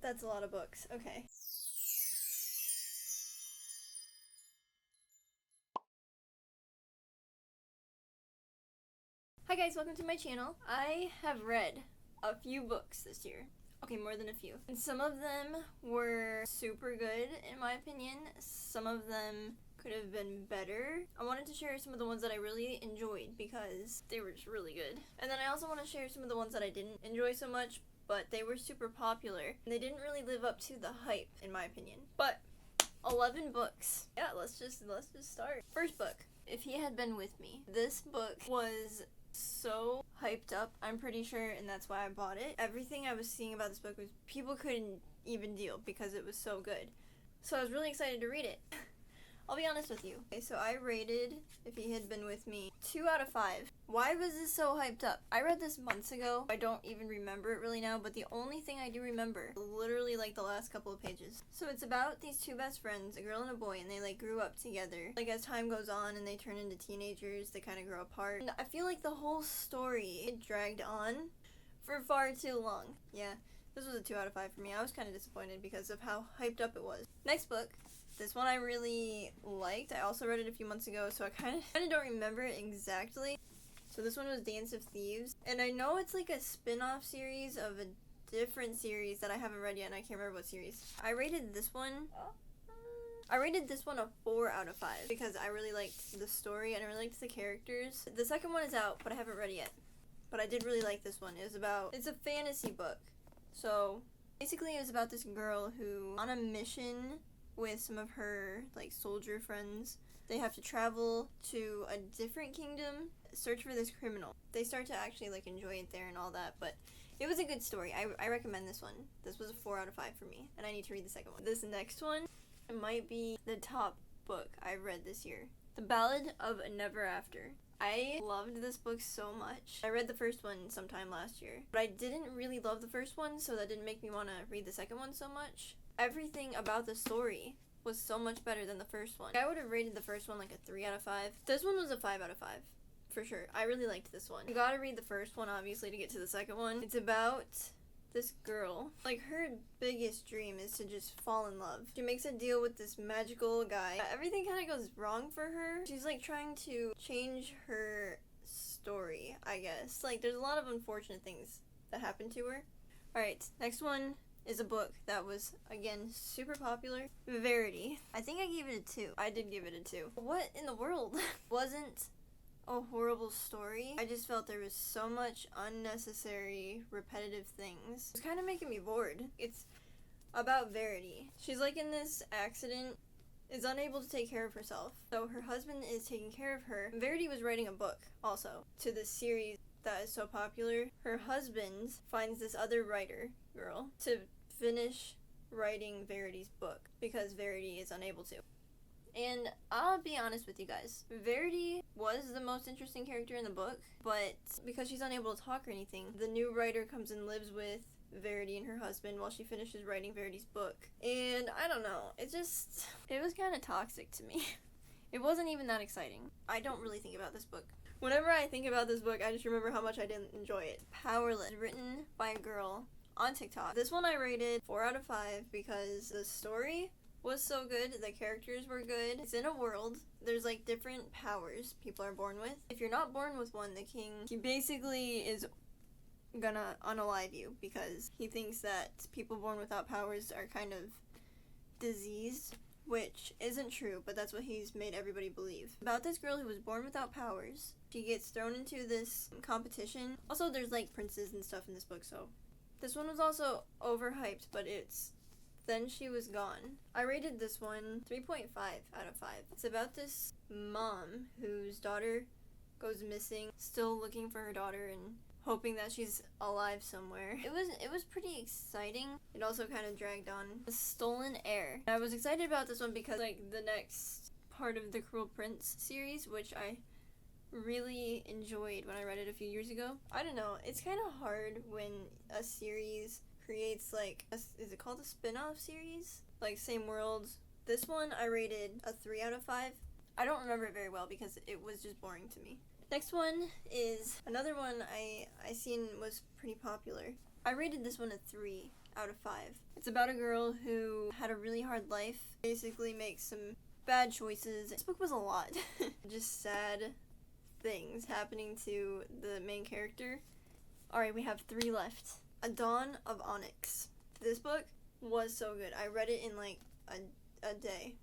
That's a lot of books. Okay. Hi guys, welcome to my channel. I have read a few books this year. Okay, more than a few. And some of them were super good, in my opinion. Some of them could have been better. I wanted to share some of the ones that I really enjoyed because they were just really good. And then I also want to share some of the ones that I didn't enjoy so much, but they were super popular. And they didn't really live up to the hype, in my opinion. But 11 books. Yeah, let's just start. First book, If He Had Been With Me. This book was so hyped up, I'm pretty sure, and that's why I bought it. Everything I was seeing about this book was people couldn't even deal because it was so good. So I was really excited to read it. I'll be honest with you. Okay, so I rated If He Had Been With Me 2 out of 5. Why was this so hyped up? I read this months ago. I don't even remember it really now, but the only thing I do remember, literally like the last couple of pages. So it's about these two best friends, a girl and a boy, and they like grew up together. Like as time goes on and they turn into teenagers, they kind of grow apart. And I feel like the whole story, it dragged on for far too long. Yeah, this was a 2 out of 5 for me. I was kind of disappointed because of how hyped up it was. Next book. This one I really liked. I also read it a few months ago, so I kind of don't remember it exactly. So this one was Dance of Thieves. And I know it's like a spin-off series of a different series that I haven't read yet, and I can't remember what series. I rated this one a 4 out of 5 because I really liked the story and I really liked the characters. The second one is out, but I haven't read it yet. But I did really like this one. It's a fantasy book. So basically it was about this girl who, on a mission with some of her like soldier friends, they have to travel to a different kingdom, search for this criminal. They start to actually like enjoy it there and all that, but it was a good story. I recommend this one. This was a 4 out of 5 for me, and I need to read the second one. This next one, it might be the top book I've read this year. The Ballad of Never After. I loved this book so much. I read the first one sometime last year, but I didn't really love the first one, so that didn't make me want to read the second one so much. Everything about the story was so much better than the first one. I would have rated the first one like a 3 out of 5. This one was a 5 out of 5. For sure. I really liked this one. You gotta read the first one, obviously, to get to the second one. It's about this girl. Like, her biggest dream is to just fall in love. She makes a deal with this magical guy. Everything kind of goes wrong for her. She's, like, trying to change her story, I guess. Like, there's a lot of unfortunate things that happen to her. Alright, next one is a book that was, again, super popular. Verity. I think I gave it a 2. I did give it a 2. What in the world? Wasn't a horrible story. I just felt there was so much unnecessary, repetitive things. It's kind of making me bored. It's about Verity. She's like in this accident, is unable to take care of herself. So her husband is taking care of her. Verity was writing a book also to this series that is so popular. Her husband finds this other writer girl to finish writing Verity's book because Verity is unable to. And I'll be honest with you guys, Verity was the most interesting character in the book, but because she's unable to talk or anything, the new writer comes and lives with Verity and her husband while she finishes writing Verity's book. And I don't know, it was kind of toxic to me. It wasn't even that exciting. I don't really think about this book. Whenever I think about this book, I just remember how much I didn't enjoy it. Powerless, written by a girl on TikTok. This one I rated 4 out of 5 because the story was so good, the characters were good. It's in a world, there's like different powers people are born with. If you're not born with one, the king, he basically is gonna unalive you because he thinks that people born without powers are kind of diseased, which isn't true, but that's what he's made everybody believe. About this girl who was born without powers, she gets thrown into this competition. Also, there's like princes and stuff in this book, so this one was also overhyped, but then she was gone. I rated this one 3.5 out of 5. It's about this mom whose daughter goes missing, still looking for her daughter and hoping that she's alive somewhere. It was pretty exciting. It also kind of dragged on. The Stolen Heir. I was excited about this one because like the next part of the Cruel Prince series, which I really enjoyed when I read it a few years ago. I don't know, it's kind of hard when a series creates like is it called a spin-off series? Like same world. This one I rated a 3 out of 5. I don't remember it very well because it was just boring to me. Next one is another one I seen was pretty popular. I rated this one a 3 out of 5. It's about a girl who had a really hard life, basically makes some bad choices. This book was a lot. Just sad things happening to the main character. Alright, we have 3 left. A Dawn of Onyx. This book was so good. I read it in like a day.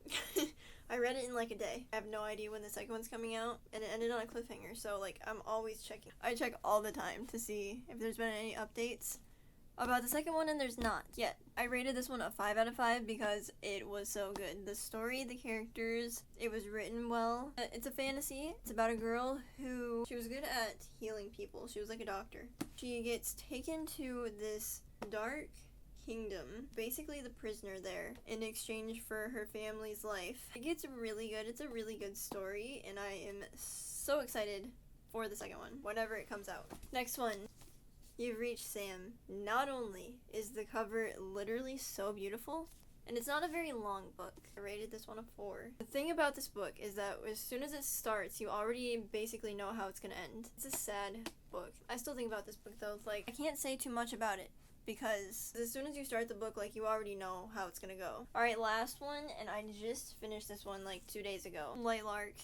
I read it in like a day. I have no idea when the second one's coming out, and it ended on a cliffhanger, so like I'm always checking. I check all the time to see if there's been any updates about the second one, and there's not yet. I rated this one a 5 out of 5 because it was so good. The story, the characters, it was written well. It's a fantasy. It's about a girl who, she was good at healing people. She was like a doctor. She gets taken to this dark kingdom, basically the prisoner there, in exchange for her family's life. It gets really good. It's a really good story, and I am so excited for the second one, whenever it comes out. Next one, You've Reached Sam. Not only is the cover literally so beautiful, and it's not a very long book. I rated this one a 4. The thing about this book is that as soon as it starts, you already basically know how it's gonna end. It's a sad book. I still think about this book though, like, I can't say too much about it, because as soon as you start the book, like, you already know how it's gonna go. Alright, last one, and I just finished this one like 2 days ago. Lark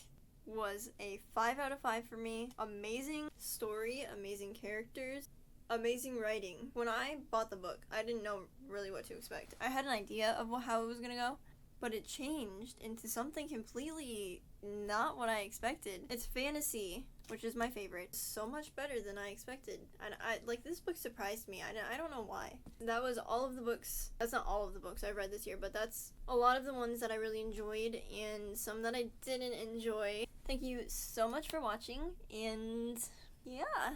was a 5 out of 5 for me. Amazing story, amazing characters, amazing writing. When I bought the book, I didn't know really what to expect. I had an idea of how it was gonna go, but it changed into something completely not what I expected. It's fantasy, which is my favorite. So much better than I expected. And this book surprised me. I don't know why. That was all of the books. That's not all of the books I've read this year, but that's a lot of the ones that I really enjoyed and some that I didn't enjoy. Thank you so much for watching, and yeah.